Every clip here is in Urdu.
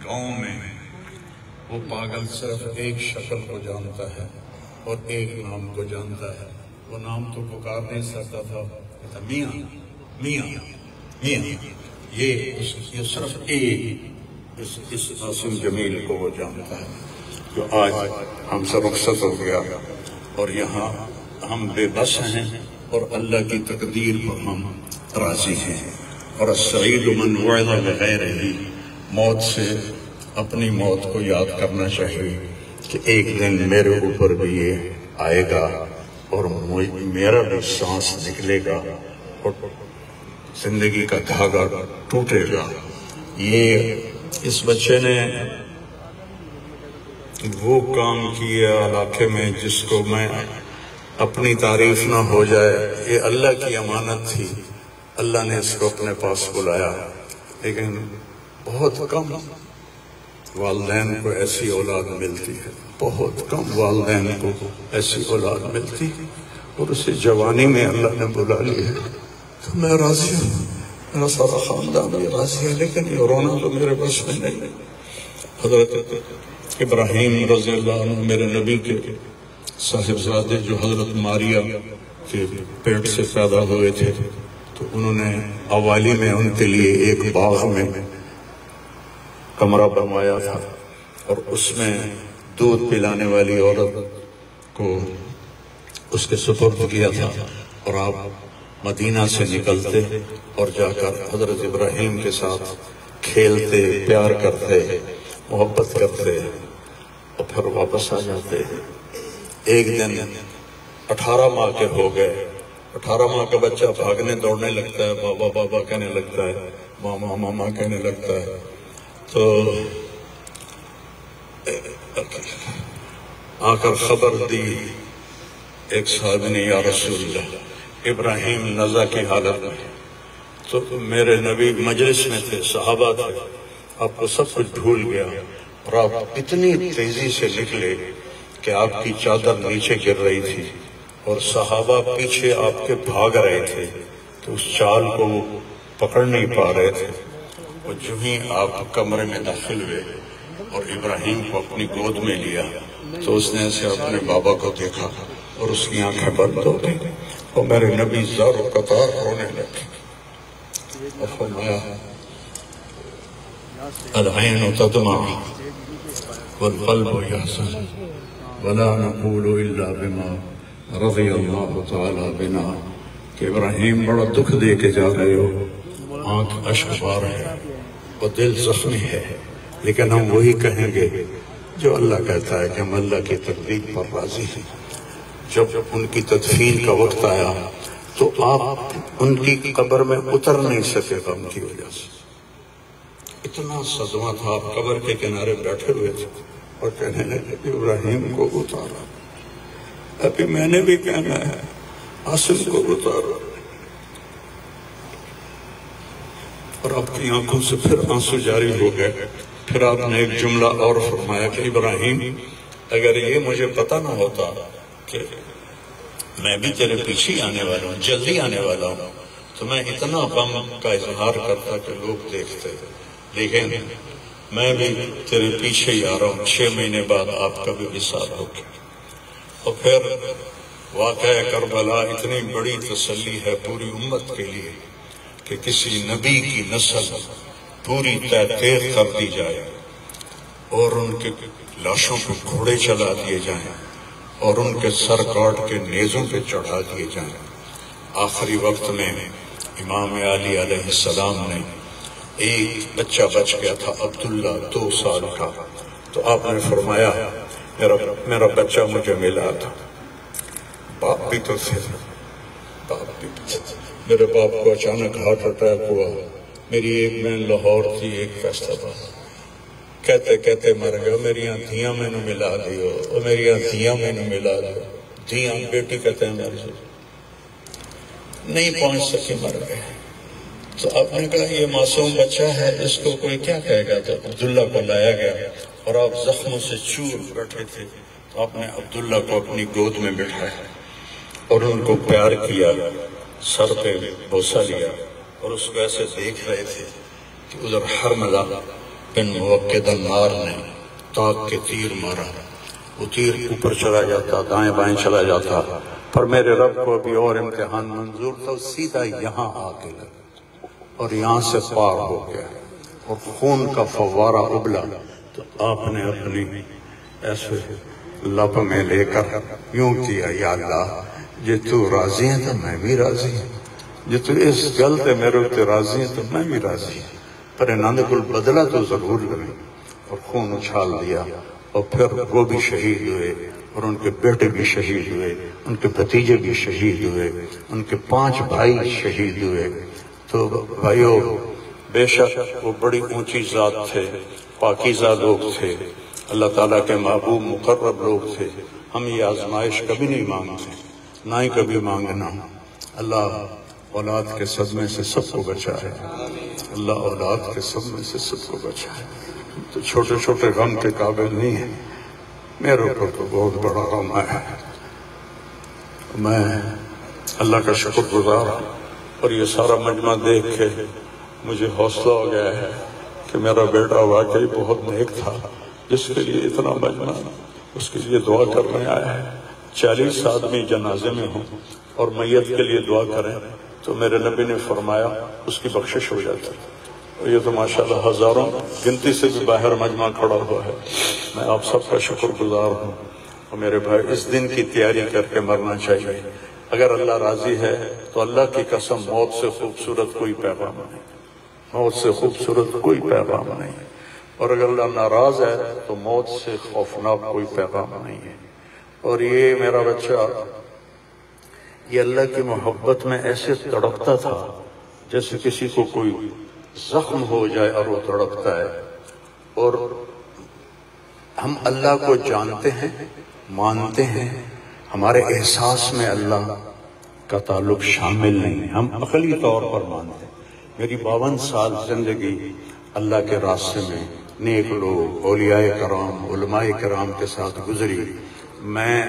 گاؤں میں وہ پاگل صرف ایک شکل کو جانتا ہے اور ایک نام کو جانتا ہے. وہ نام تو پکار نہیں سکتا تھا میاں میاں میاں. یہ صرف ایک اس عاصم جمیل کو وہ جانتا ہے جو آج ہم سے رخصت ہو گیا اور یہاں ہم بے بس ہیں اور اللہ کی تقدیر پر ہم راضی ہیں. اور السعید من وعظ بغیرہ، موت سے اپنی موت کو یاد کرنا چاہیے کہ ایک دن میرے اوپر بھی یہ آئے گا اور میرا بھی سانس نکلے گا اور زندگی کا دھاگا ٹوٹے گا. یہ اس بچے نے وہ کام کیا علاقے میں جس کو میں اپنی تعریف نہ ہو جائے. یہ اللہ کی امانت تھی، اللہ نے اس کو اپنے پاس بلایا. لیکن بہت کم والدین کو ایسی اولاد ملتی ہے، بہت کم والدین کو ایسی اولاد ملتی ہے اور اسے جوانی میں اللہ نے بلا لی ہے. تو میں راضی ہوں، میرا سارا خاندان بھی راضی ہے، لیکن یہ رونا تو میرے بس میں نہیں. حضرت ابراہیم رضی اللہ عنہ میرے نبی کے صاحبزادے جو حضرت ماریہ کے پیٹ سے پیدا ہوئے تھے، تو انہوں نے حوالی میں ان کے لیے ایک باغ میں کمرہ بنوایا تھا اور اس میں دودھ پلانے والی عورت کو اس کے سپرد کیا تھا. اور آپ مدینہ سے نکلتے اور جا کر حضرت ابراہیم کے ساتھ کھیلتے، پیار کرتے، محبت کرتے اور پھر واپس آ جاتے. ایک دن 18 ماہ کے ہو گئے. 18 ماہ کا بچہ بھاگنے دوڑنے لگتا ہے، بابا بابا کہنے لگتا ہے، ماما ماما کہنے لگتا ہے. تو آ کر خبر دی ایک صاحب نے، یا رسول اللہ ابراہیم نزع کی حالت میں. تو میرے نبی مجلس میں تھے، صحابہ تھے، آپ کو سب کچھ بھول گیا اور آپ اتنی تیزی سے نکلے کہ آپ کی چادر نیچے گر رہی تھی اور صحابہ پیچھے آپ کے بھاگ رہے تھے. تو اس چال کو وہ پکڑ نہیں پا رہے تھے. اور جو ہی آپ کمرے میں داخل ہوئے اور ابراہیم کو اپنی گود میں لیا تو اس نے اسے اپنے بابا کو دیکھا اور اس کی آنکھیں بند ہو گئی اور میرے نبی زار و قطار رونے لگے اور فرمایا العین تدمع والقلب یحزن ولا نقول الا بما رضی اللہ تعالی بنا. کہ ابراہیم بڑا دکھ دے کے جا رہے ہو، آنکھ اشک بار ہے اور دل زخمی ہے، لیکن ہم وہی کہیں گے جو اللہ کہتا ہے کہ ہم اللہ کی تقدیر پر راضی ہیں. جب ان کی تدفین کا وقت آیا تو آپ ان کی قبر میں اتر نہیں سکے غم کی وجہ سے. اتنا صدمہ تھا، آپ قبر کے کنارے بیٹھے ہوئے تھے اور کہنے لگے ابراہیم کو اتارا. ابھی میں نے بھی کہنا ہے عاصم کو اتارا. اور آپ کی آنکھوں سے پھر آنسو جاری ہو گئے. پھر آپ نے ایک جملہ اور فرمایا کہ ابراہیم اگر یہ مجھے پتہ نہ ہوتا کہ میں بھی تیرے پیچھے آنے والا ہوں، جلدی آنے والا ہوں، تو میں اتنا غم کا اظہار کرتا کہ لوگ دیکھتے. لیکن میں بھی تیرے پیچھے ہی آ رہا ہوں، 6 مہینے بعد آپ کا بھی وصال ہو گیا. اور پھر واقعہ کربلا اتنی بڑی تسلی ہے پوری امت کے لیے کہ کسی نبی کی نسل پوری تحقیق کر دی جائے اور ان کے لاشوں کو گھوڑے چلا دیے جائیں اور ان کے سر کاٹ کے نیزوں پہ چڑھا دیے جائیں. آخری وقت میں امام علی علیہ السلام نے ایک بچہ بچ گیا تھا، عبداللہ 2 سال کا. تو آپ نے فرمایا میرا بچہ مجھے ملا تھا. باپ بھی تو تھے، میرے باپ کو اچانک ہارٹ اٹیک ہوا. میری ایک بہن لاہور تھی، ایک فیصلہ آباد، کہتے کہتے مر گیا. میریاں دھیاں میں نے ملا دیو، اور میریاں دھیاں میں نے ملا دیو. دھیاں بیٹی کہتے ہیں میرے نہیں پہنچ سکے، مر گئے. تو آپ نے کہا یہ معصوم بچہ ہے، اس کو کوئی کیا کہے گا. تو عبداللہ کو لایا گیا اور آپ زخموں سے چور بیٹھے تھے. تو آپ نے عبداللہ کو اپنی گود میں بٹھایا اور ان کو پیار کیا، سر پہ بوسہ لیا اور اس کو ایسے دیکھ رہے تھے کہ ادھر حرملہ بن موقد النار نے تاک کے تیر مارا، وہ تیر اوپر چلا جاتا، دائیں بائیں چلا جاتا، پر میرے رب کو ابھی اور امتحان منظور تھا، سیدھا یہاں آ کے لگا اور یہاں سے پار ہو گیا اور خون کا فوارہ ابلا۔ تو آپ نے اپنی ایسے لب میں لے کر یوں کیا، یا اللہ جے تو راضی ہے تو میں بھی راضی ہوں، جے تو اس گل تے میرے تے راضی ہے تو میں بھی راضی ہوں، پر انہوں نے کل بدلہ تو ضرور لگے، اور خون اچھال دیا۔ اور پھر وہ بھی شہید ہوئے اور ان کے بیٹے بھی شہید ہوئے، ان کے بھتیجے بھی شہید ہوئے، ان کے 5 بھائی شہید ہوئے۔ تو بھائیو، بے شک وہ بڑی اونچی ذات تھے، پاکیزہ لوگ تھے، اللہ تعالیٰ کے محبوب مقرب لوگ تھے۔ ہم یہ آزمائش کبھی نہیں مانگتے، نہ ہی کبھی مانگنا۔ اللہ اولاد کے صدمے سے سب کو بچائے، اللہ اولاد کے صدمے سے سب کو بچائے۔ تو چھوٹے چھوٹے غم کے قابل نہیں ہیں، میرے اوپر تو بہت بڑا غم ہے۔ میں اللہ کا شکر گزار ہوں، اور یہ سارا مجمع دیکھ کے مجھے حوصلہ ہو گیا ہے کہ میرا بیٹا واقعی بہت نیک تھا، جس کے لیے اتنا مجمع اس کے لیے دعا کرنے آیا ہے۔ 40 آدمی جنازے میں ہوں اور میت کے لیے دعا کریں تو میرے نبی نے فرمایا اس کی بخشش ہو جاتی ہے۔ اور یہ تو ماشاءاللہ ہزاروں گنتی سے بھی باہر مجمع کھڑا ہوا ہے۔ میں آپ سب کا شکر گزار ہوں، اور میرے بھائی اس دن کی تیاری کر کے مرنا چاہیے۔ اگر اللہ راضی ہے تو اللہ کی قسم موت سے خوبصورت کوئی پیغام نہیں، موت سے خوبصورت کوئی پیغام نہیں، اور اگر اللہ ناراض ہے تو موت سے خوفناک کوئی پیغام نہیں ہے۔ اور یہ میرا بچہ یہ اللہ کی محبت میں ایسے تڑپتا تھا جیسے کسی کو کوئی زخم ہو جائے اور وہ تڑپتا ہے۔ اور ہم اللہ کو جانتے ہیں، مانتے ہیں، ہمارے احساس میں اللہ کا تعلق شامل نہیں، ہم عقلی طور پر مانتے ہیں۔ میری 52 سال زندگی اللہ کے راستے میں نیک لوگ، اولیاء کرام، علماء کرام کے ساتھ گزری۔ میں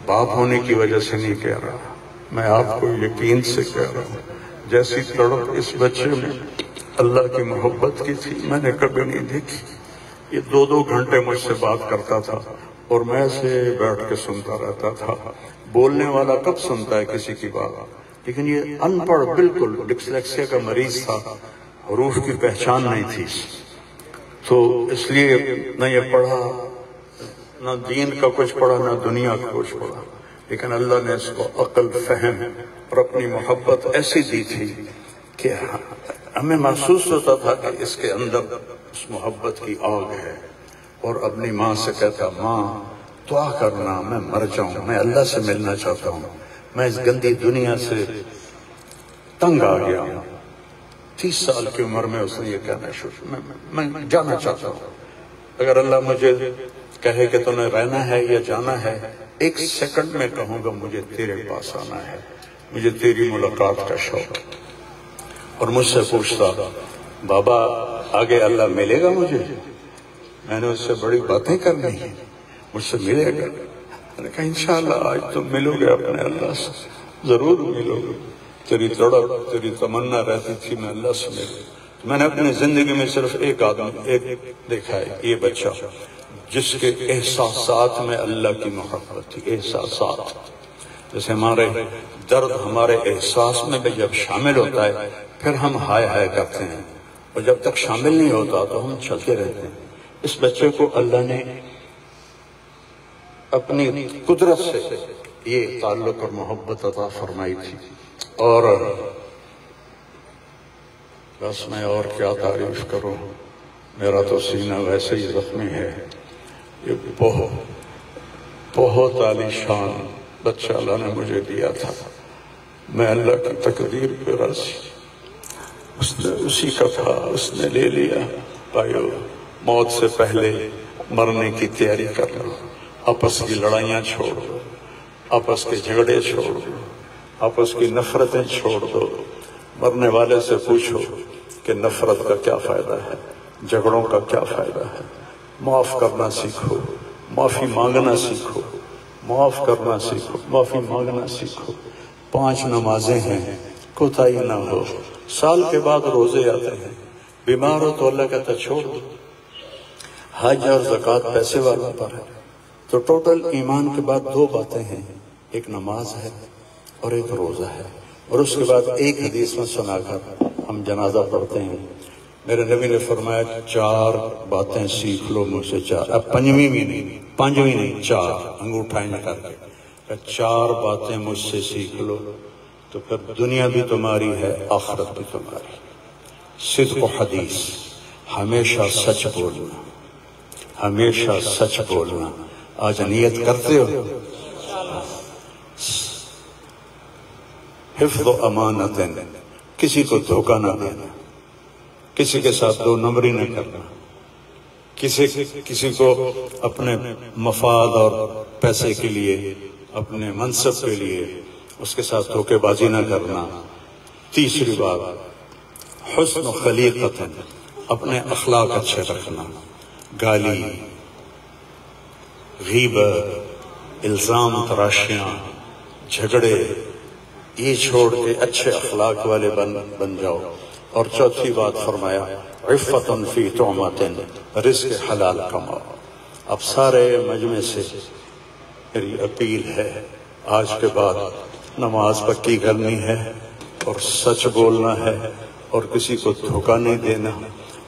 باپ ہونے کی وجہ سے نہیں کہہ رہا، میں آپ کو یقین سے کہہ رہا ہوں، جیسی تڑپ اس بچے میں اللہ کی محبت کی تھی میں نے کبھی نہیں دیکھی۔ یہ 2 گھنٹے مجھ سے بات کرتا تھا اور میں سے بیٹھ کے سنتا رہتا تھا۔ بولنے والا کب سنتا ہے کسی کی بات، لیکن یہ ان پڑھ بالکل ڈسلیکسیا کا مریض تھا، حروف کی پہچان نہیں تھی، تو اس لیے نہ یہ پڑھا، نہ دین کا کچھ پڑھا، نہ دنیا کا کچھ پڑھا، لیکن اللہ نے اس کو عقل، فہم اور اپنی محبت ایسی دی تھی کہ ہمیں محسوس ہوتا تھا کہ اس کے اندر اس محبت کی آگ ہے۔ اور اپنی ماں سے کہتا، ماں دعا کرنا میں مر جاؤں، میں اللہ سے ملنا چاہتا ہوں، میں اس گندی دنیا سے تنگ آ گیا ہوں۔ 30 سال کی عمر میں اس نے یہ کہنا شروع، میں جانا چاہتا ہوں، اگر اللہ مجھے کہے کہ تو نے رہنا ہے یا جانا ہے، 1 سیکنڈ میں کہوں گا مجھے تیرے پاس آنا ہے، مجھے تیری ملاقات کا شوق۔ اور مجھ سے پوچھتا، بابا آگے اللہ ملے گا مجھے؟ میں نے اس سے بڑی باتیں کرنی ہیں، مجھ سے ملے گا؟ میں نے کہا انشاءاللہ آج تم ملو گے اپنے اللہ سے، ضرور ملو گے۔ تیری تڑپ، تیری تمنا رہتی تھی میں اللہ سے ملوں۔ میں نے اپنی زندگی میں صرف ایک آدمی دیکھا ہے، یہ بچہ جس کے احساسات میں اللہ کی محبت تھی۔ احساسات جیسے ہمارے درد ہمارے احساس میں بھی جب شامل ہوتا ہے پھر ہم ہائے ہائے کرتے ہیں، اور جب تک شامل نہیں ہوتا تو ہم چلتے رہتے ہیں۔ اس بچے کو اللہ نے اپنی قدرت سے یہ تعلق اور محبت عطا فرمائی تھی۔ اور بس میں اور کیا تعریف کروں، میرا تو سینہ ویسے ہی زخمی ہے۔ یہ بہت عالی شان بچہ اللہ نے مجھے دیا تھا، میں اللہ کی تقدیر پہ راضی، اس نے اسی کا تھا، اس نے لے لیا۔ بھائیو، موت سے پہلے مرنے کی تیاری کر لو، آپس کی لڑائیاں چھوڑ دو، آپس کے جھگڑے چھوڑ دو، آپس کی نفرتیں چھوڑ دو۔ مرنے والے سے پوچھو کہ نفرت کا کیا فائدہ ہے، جھگڑوں کا کیا فائدہ ہے۔ معاف کرنا سیکھو، معافی مانگنا سیکھو، معاف کرنا سیکھو، معافی مانگنا سیکھو۔ 5 نمازیں ہیں، کوتاہی نہ ہو۔ سال کے بعد روزے آتے ہیں، بیمار ہو تو اللہ کہتا چھوڑ دو، حج اور زکوٰۃ پیسے والوں پر ہے۔ تو ٹوٹل ایمان کے بعد دو باتیں ہیں، ایک نماز ہے اور ایک روزہ ہے، اور اس کے بعد ایک حدیث میں سنا کر ہم جنازہ پڑھتے ہیں۔ میرے نبی نے فرمایا 4 باتیں سیکھ لو مجھ سے، 4، اب پانچویں نہیں 4 انگوٹھا کر کے 4 باتیں مجھ سے سیکھ لو تو پھر دنیا بھی تمہاری ہے، آخرت بھی تمہاری۔ صدق و حدیث، ہمیشہ سچ بولنا، ہمیشہ سچ بولنا۔ آج نیت کرتے ہو؟ حفظ و امانت، کسی کو دھوکہ نہ دینا، کسی کے ساتھ 2 نمبری نہ کرنا، کسی کو اپنے مفاد اور پیسے کے لیے، اپنے منصب کے لیے اس کے ساتھ دھوکے بازی نہ کرنا۔ تیسری بات حسن و خلیقت، اپنے اخلاق اچھے رکھنا، گالی، غیبت، الزام تراشیاں، جھگڑے، یہ چھوڑ کے اچھے اخلاق والے بن جاؤ۔ اور چوتھی بات فرمایا عفت فی طعمۃ، رزق حلال کماؤ۔ اب سارے مجمع سے میری اپیل ہے، آج کے بعد نماز پکی کرنی ہے اور سچ بولنا ہے اور کسی کو دھوکہ نہیں دینا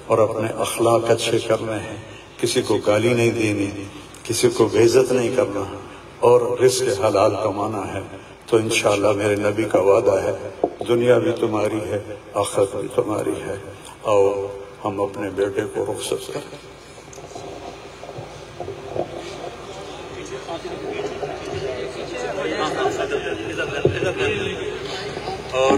اور اپنے اخلاق اچھے کرنے ہیں، کسی کو گالی نہیں دینی، کسی کو بے عزت نہیں کرنا اور رزق حلال کمانا ہے۔ تو انشاءاللہ میرے نبی کا وعدہ ہے دنیا بھی تمہاری ہے، آخرت بھی تمہاری ہے۔ آؤ ہم اپنے بیٹے کو رخصت کریں۔ اور